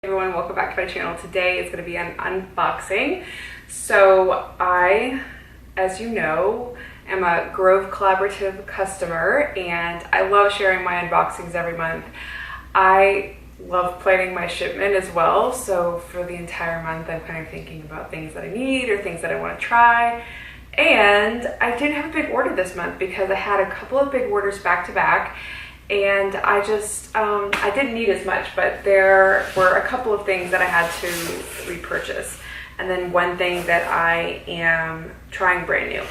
Everyone, welcome back to my channel. Today is going to be an unboxing. So I, as you know, am a Grove Collaborative customer and I love sharing my unboxings every month. I love planning my shipment as well, so for the entire month I'm kind of thinking about things that I need or things that I want to try. And I didn't have a big order this month because I had a couple of big orders back to back, and I just I didn't need as much, but there were a couple of things that I had to repurchase, and then one thing that I am trying brand new.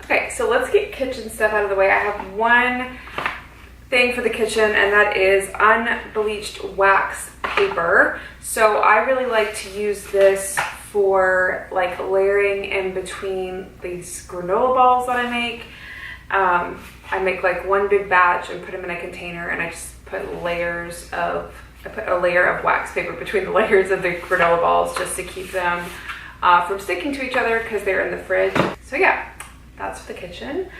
Okay, so let's get kitchen stuff out of the way. I have one thing for the kitchen, and that is unbleached wax paper. So I really like to use this for like layering in between these granola balls that I make. I make like one big batch and put them in a container, and I just put a layer of wax paper between the layers of the granola balls just to keep them from sticking to each other because they're in the fridge. So yeah, that's for the kitchen.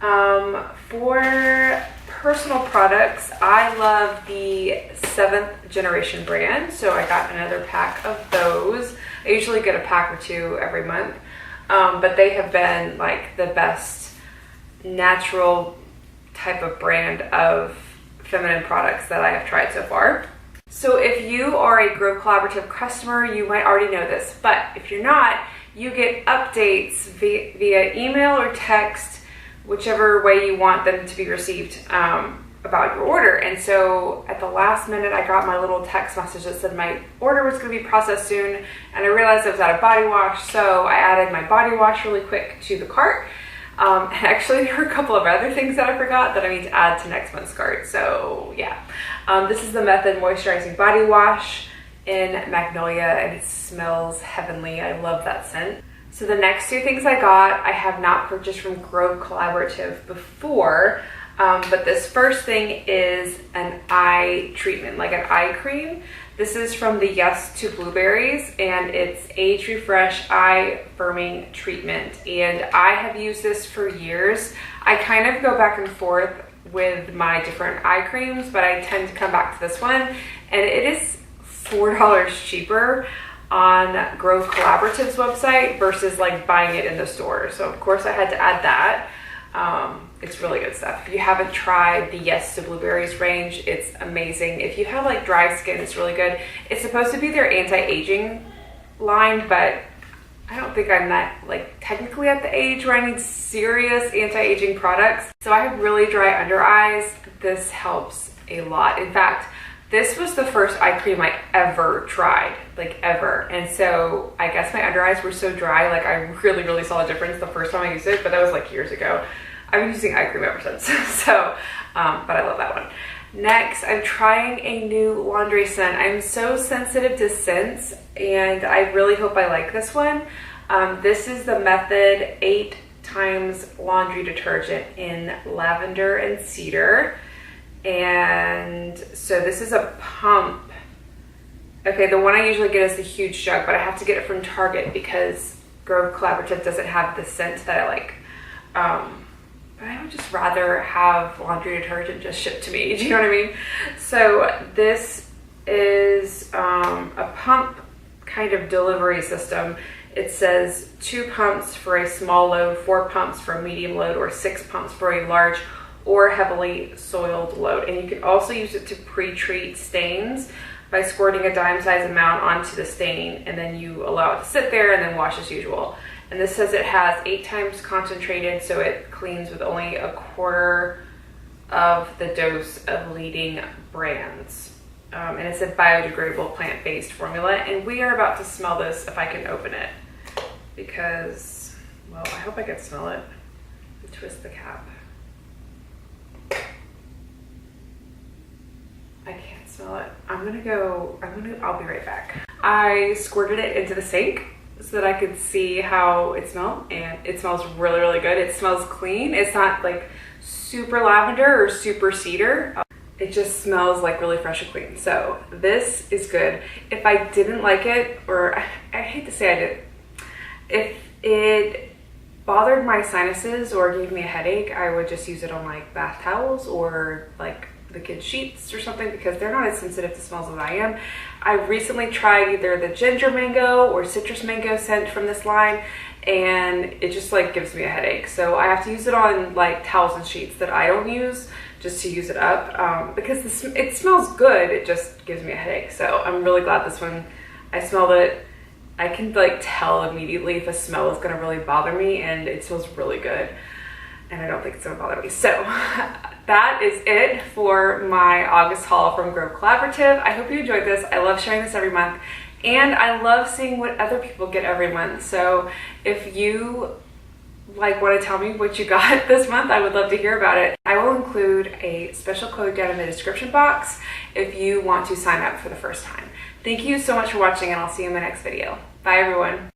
For personal products, I love the 7th Generation brand, so I got another pack of those. I usually get a pack or two every month, but they have been like the best natural type of brand of feminine products that I have tried so far. So if you are a Grove Collaborative customer, you might already know this, but if you're not, you get updates via email or text, whichever way you want them to be received, about your order. And so at the last minute, I got my little text message that said my order was going to be processed soon, and I realized I was out of body wash, so I added my body wash really quick to the cart. And actually there were a couple of other things that I forgot that I need to add to next month's cart. So yeah, this is the Method Moisturizing Body Wash in Magnolia, and it smells heavenly. I love that scent. So the next two things I got, I have not purchased from Grove Collaborative before, but this first thing is an eye treatment, like an eye cream. This is from the Yes to Blueberries, and it's Age Refresh Eye Firming Treatment. And I have used this for years. I kind of go back and forth with my different eye creams, but I tend to come back to this one, and it is $4 cheaper on Grove Collaborative's website versus like buying it in the store. So of course I had to add that. It's really good stuff. If you haven't tried the Yes to Blueberries range, it's amazing. If you have like dry skin, it's really good. It's supposed to be their anti-aging line, but I don't think I'm that like technically at the age where I need serious anti-aging products. So I have really dry under eyes. This helps a lot. In fact, this was the first eye cream I ever tried, like ever. And so I guess my under eyes were so dry, like I really saw a difference the first time I used it, but that was like years ago. I've been using eye cream ever since. So, but I love that one. Next, I'm trying a new laundry scent. I'm so sensitive to scents, and I really hope I like this one. This is the Method 8 times laundry detergent in lavender and cedar. And so this is a pump. Okay, the one I usually get is the huge jug, but I have to get it from Target because Grove Collaborative doesn't have the scent that I like. But I would just rather have laundry detergent just shipped to me. Do you know what I mean? So this is a pump kind of delivery system. It says 2 pumps for a small load, 4 pumps for a medium load, or 6 pumps for a large or heavily soiled load. And you can also use it to pre-treat stains by squirting a dime-sized amount onto the stain, and then you allow it to sit there and then wash as usual. And this says it has 8 times concentrated, so it cleans with only 1/4 of the dose of leading brands. And it's a biodegradable plant-based formula, and we are about to smell this if I can open it, because, well, I hope I can smell it. Twist the cap. I can't smell it. I'll be right back. I squirted it into the sink so that I could see how it smelled, and it smells really good. It smells clean. It's not like super lavender or super cedar. It just smells like really fresh and clean. So this is good. If I didn't like it, or I hate to say I did, if it bothered my sinuses or gave me a headache, I would just use it on like bath towels or like the kids' sheets or something because they're not as sensitive to smells as I am. I recently tried either the ginger mango or citrus mango scent from this line, and it just like gives me a headache. So I have to use it on like towels and sheets that I don't use just to use it up because it smells good. It just gives me a headache. So I'm really glad this one, I smelled it. I can like tell immediately if a smell is gonna really bother me, and it smells really good. And I don't think it's gonna bother me. So that is it for my August haul from Grove Collaborative. I hope you enjoyed this. I love sharing this every month, and I love seeing what other people get every month. So if you like want to tell me what you got this month, I would love to hear about it. I will include a special code down in the description box if you want to sign up for the first time. Thank you so much for watching, and I'll see you in my next video. Bye everyone.